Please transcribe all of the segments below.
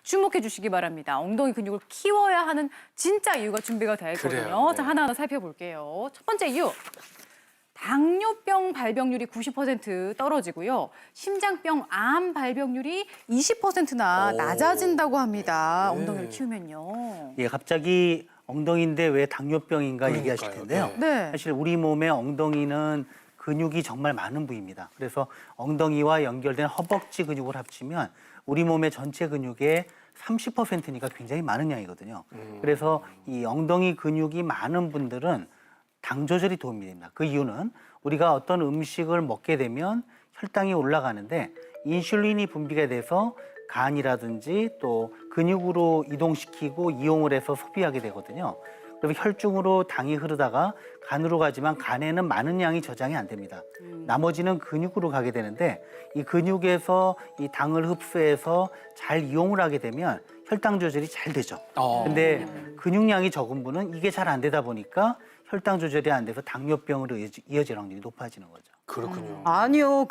주목해 주시기 바랍니다. 엉덩이 근육을 키워야 하는 진짜 이유가 준비가 되어 있거든요. 그래요, 네. 자, 하나하나 살펴볼게요. 첫 번째 이유. 당뇨병 발병률이 90% 떨어지고요. 심장병, 암 발병률이 20%나 오. 낮아진다고 합니다. 네. 엉덩이를 키우면요. 예, 갑자기 엉덩이인데 왜 당뇨병인가 그러니까요. 얘기하실 텐데요. 네. 네. 사실 우리 몸의 엉덩이는 근육이 정말 많은 부위입니다. 그래서 엉덩이와 연결된 허벅지 근육을 합치면 우리 몸의 전체 근육의 30%니까 굉장히 많은 양이거든요. 그래서 이 엉덩이 근육이 많은 분들은 당 조절이 도움이 됩니다. 그 이유는 우리가 어떤 음식을 먹게 되면 혈당이 올라가는데 인슐린이 분비가 돼서 간이라든지 또 근육으로 이동시키고 이용을 해서 소비하게 되거든요. 그래서 혈중으로 당이 흐르다가 간으로 가지만 간에는 많은 양이 저장이 안 됩니다. 나머지는 근육으로 가게 되는데 이 근육에서 이 당을 흡수해서 잘 이용을 하게 되면 혈당 조절이 잘 되죠. 근데 근육량이 적은 분은 이게 잘 안 되다 보니까 혈당 조절이 안 돼서 당뇨병으로 이어질 확률이 높아지는 거죠. 그렇군요. 아니요,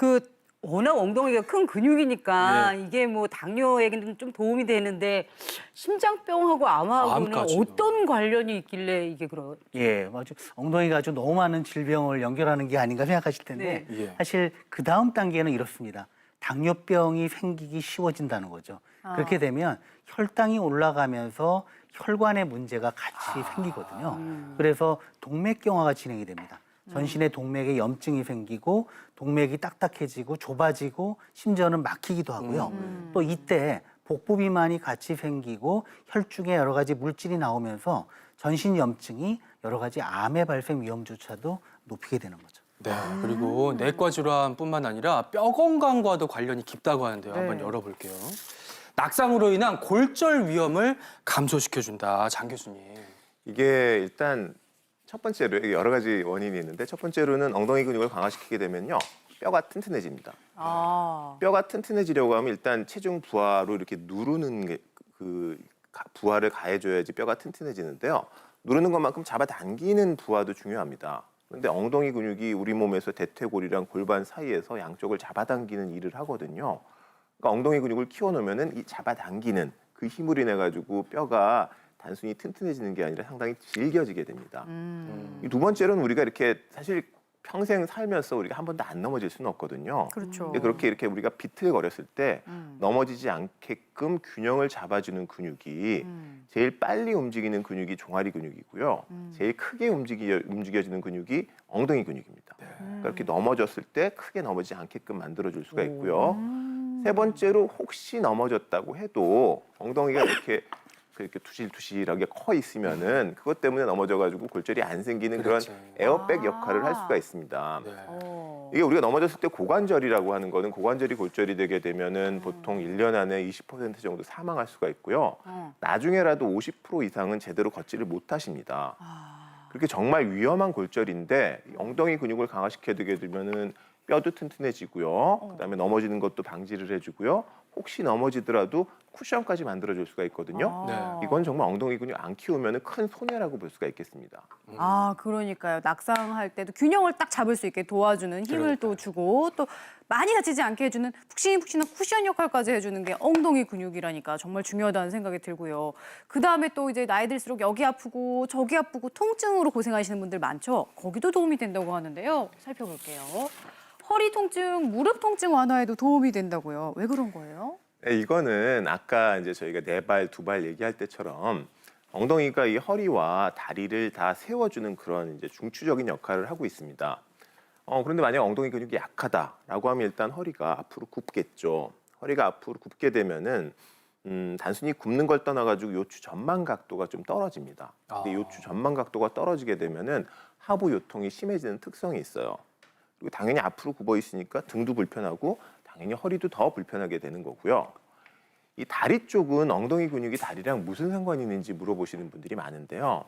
워낙 엉덩이가 큰 근육이니까 이게 뭐 당뇨에게는 좀 도움이 되는데 심장병하고 암하고는 암까지도. 어떤 관련이 있길래 이게 그런? 예, 아주 엉덩이가 아주 너무 많은 질병을 연결하는 게 아닌가 생각하실 텐데 네. 예. 사실 그 다음 단계는 이렇습니다. 당뇨병이 생기기 쉬워진다는 거죠. 그렇게 되면 혈당이 올라가면서 혈관의 문제가 같이 생기거든요. 그래서 동맥경화가 진행이 됩니다. 전신에 동맥에 염증이 생기고 동맥이 딱딱해지고 좁아지고 심지어는 막히기도 하고요. 또 이때 복부 비만이 같이 생기고 혈중에 여러 가지 물질이 나오면서 전신 염증이 여러 가지 암의 발생 위험조차도 높이게 되는 거죠. 네, 그리고 내과 질환뿐만 아니라 뼈 건강과도 관련이 깊다고 하는데요. 한번 열어볼게요. 낙상으로 인한 골절 위험을 감소시켜준다. 장 교수님. 이게 일단 첫 번째로 여러 가지 원인이 있는데 첫 번째로는 엉덩이 근육을 강화시키게 되면요. 뼈가 튼튼해집니다. 뼈가 튼튼해지려고 하면 일단 체중 부하로 이렇게 누르는 게 부하를 가해줘야지 뼈가 튼튼해지는데요. 누르는 것만큼 잡아당기는 부하도 중요합니다. 그런데 엉덩이 근육이 우리 몸에서 대퇴골이랑 골반 사이에서 양쪽을 잡아당기는 일을 하거든요. 그러니까 엉덩이 근육을 키워놓으면은 이 잡아당기는 그 힘을 인해 가지고 뼈가 단순히 튼튼해지는 게 아니라 상당히 질겨지게 됩니다. 이 두 번째로는 우리가 이렇게 사실 평생 살면서 우리가 한 번도 안 넘어질 수는 없거든요. 그렇죠. 근데 그렇게 이렇게 우리가 비틀거렸을 때 넘어지지 않게끔 균형을 잡아주는 근육이 제일 빨리 움직이는 근육이 종아리 근육이고요. 제일 크게 움직여지는 근육이 엉덩이 근육입니다. 그러니까 이렇게 넘어졌을 때 크게 넘어지지 않게끔 만들어줄 수가 있고요. 세 번째로 혹시 넘어졌다고 해도 엉덩이가 이렇게 두실두실하게 커 있으면은 그것 때문에 넘어져가지고 골절이 안 생기는 그렇지. 그런 에어백 역할을 할 수가 있습니다. 네. 이게 우리가 넘어졌을 때 고관절이라고 하는 거는 고관절이 골절이 되게 되면은 보통 1년 안에 20% 정도 사망할 수가 있고요. 나중에라도 50% 이상은 제대로 걷지를 못하십니다. 그렇게 정말 위험한 골절인데 엉덩이 근육을 강화시켜주게 되면은 뼈도 튼튼해지고요. 그다음에 넘어지는 것도 방지를 해주고요. 혹시 넘어지더라도 쿠션까지 만들어줄 수가 있거든요. 네. 이건 정말 엉덩이 근육 안 키우면 큰 손해라고 볼 수가 있겠습니다. 그러니까요. 낙상할 때도 균형을 딱 잡을 수 있게 도와주는 힘을 또 주고 또 많이 다치지 않게 해주는 푹신푹신한 쿠션 역할까지 해주는 게 엉덩이 근육이라니까 정말 중요하다는 생각이 들고요. 그다음에 또 이제 나이 들수록 여기 아프고 저기 아프고 통증으로 고생하시는 분들 많죠. 거기도 도움이 된다고 하는데요. 살펴볼게요. 허리 통증, 무릎 통증 완화에도 도움이 된다고요. 왜 그런 거예요? 네, 이거는 아까 이제 저희가 네 발, 두 발 얘기할 때처럼 엉덩이가 이 허리와 다리를 다 세워주는 그런 이제 중추적인 역할을 하고 있습니다. 그런데 만약 엉덩이 근육이 약하다라고 하면 일단 허리가 앞으로 굽겠죠. 허리가 앞으로 굽게 되면은 단순히 굽는 걸 떠나가지고 요추 전만 각도가 좀 떨어집니다. 근데 요추 전만 각도가 떨어지게 되면은 하부 요통이 심해지는 특성이 있어요. 그리고 당연히 앞으로 굽어 있으니까 등도 불편하고 당연히 허리도 더 불편하게 되는 거고요. 이 다리 쪽은 엉덩이 근육이 다리랑 무슨 상관이 있는지 물어보시는 분들이 많은데요.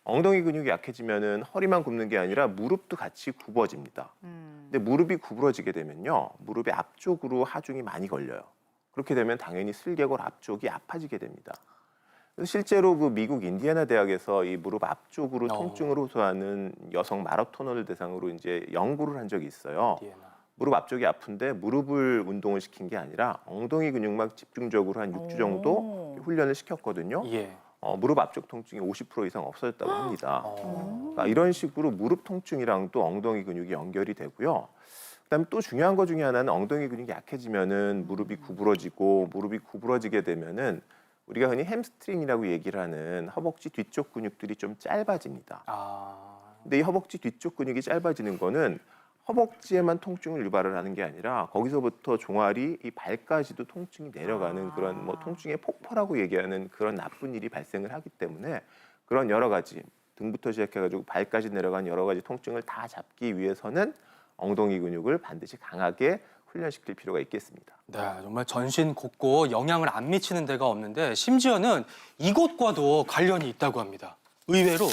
엉덩이 근육이 약해지면은 허리만 굽는 게 아니라 무릎도 같이 굽어집니다. 근데 무릎이 구부러지게 되면요. 무릎의 앞쪽으로 하중이 많이 걸려요. 그렇게 되면 당연히 슬개골 앞쪽이 아파지게 됩니다. 실제로 그 미국 인디애나 대학에서 이 무릎 앞쪽으로 통증을 호소하는 여성 마라토너를 대상으로 이제 연구를 한 적이 있어요. 무릎 앞쪽이 아픈데 무릎을 운동을 시킨 게 아니라 엉덩이 근육만 집중적으로 한 6주 정도 훈련을 시켰거든요. 예. 무릎 앞쪽 통증이 50% 이상 없어졌다고 합니다. 그러니까 이런 식으로 무릎 통증이랑 또 엉덩이 근육이 연결이 되고요. 그다음에 또 중요한 것 중에 하나는 엉덩이 근육이 약해지면은 무릎이 구부러지고 무릎이 구부러지게 되면은 우리가 흔히 햄스트링이라고 얘기를 하는 허벅지 뒤쪽 근육들이 좀 짧아집니다. 근데 이 허벅지 뒤쪽 근육이 짧아지는 거는 허벅지에만 통증을 유발을 하는 게 아니라 거기서부터 종아리, 이 발까지도 통증이 내려가는 그런 뭐 통증의 폭포라고 얘기하는 그런 나쁜 일이 발생을 하기 때문에 그런 여러 가지 등부터 시작해가지고 발까지 내려간 여러 가지 통증을 다 잡기 위해서는 엉덩이 근육을 반드시 강하게 훈련시킬 필요가 있겠습니다. 네, 정말 전신 곳곳 영향을 안 미치는 데가 없는데 심지어는 이곳과도 관련이 있다고 합니다. 의외로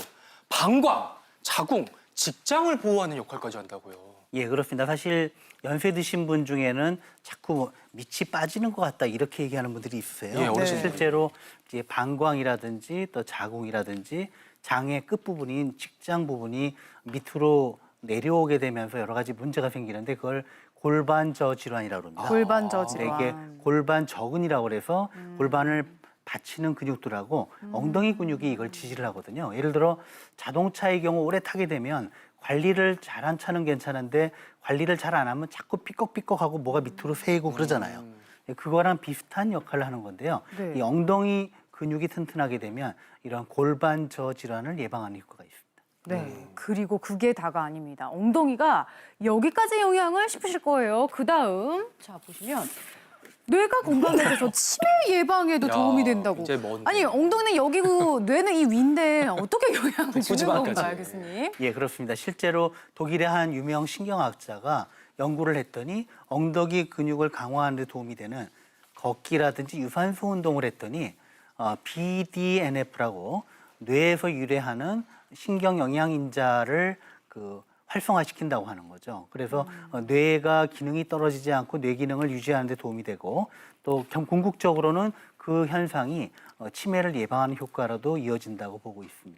방광, 자궁, 직장을 보호하는 역할까지 한다고요. 예, 그렇습니다. 사실 연세 드신 분 중에는 자꾸 밑이 빠지는 것 같다 이렇게 얘기하는 분들이 있으세요. 예, 어르신들. 실제로 이제 방광이라든지 또 자궁이라든지 장의 끝 부분인 직장 부분이 밑으로 내려오게 되면서 여러 가지 문제가 생기는데 그걸 골반저 질환이라고 합니다. 골반저 네, 이게 질환. 골반저근이라고 그래서 골반을 받치는 근육들하고 엉덩이 근육이 이걸 지지를 하거든요. 예를 들어 자동차의 경우 오래 타게 되면 관리를 잘 안 차는 괜찮은데 관리를 잘 안 하면 자꾸 삐걱삐걱하고 뭐가 밑으로 새고 그러잖아요. 그거랑 비슷한 역할을 하는 건데요. 네. 이 엉덩이 근육이 튼튼하게 되면 이런 골반저 질환을 예방하는 효과가 있습니다. 네. 그리고 그게 다가 아닙니다. 엉덩이가 여기까지 영향을 씹으실 거예요. 그 다음, 자, 보시면. 뇌가 건강해져서 치매 예방에도 야, 도움이 된다고. 이제 뭔데? 아니, 엉덩이는 여기고 뇌는 이 위인데 어떻게 영향을 주는 뒷부지방까지. 건가요, 교수님? 예, 그렇습니다. 실제로 독일의 한 유명 신경학자가 연구를 했더니 엉덩이 근육을 강화하는 데 도움이 되는 걷기라든지 유산소 운동을 했더니 BDNF라고 뇌에서 유래하는 신경 영양인자를 활성화시킨다고 하는 거죠. 그래서 뇌가 기능이 떨어지지 않고 뇌 기능을 유지하는 데 도움이 되고 또 궁극적으로는 그 현상이 치매를 예방하는 효과로도 이어진다고 보고 있습니다.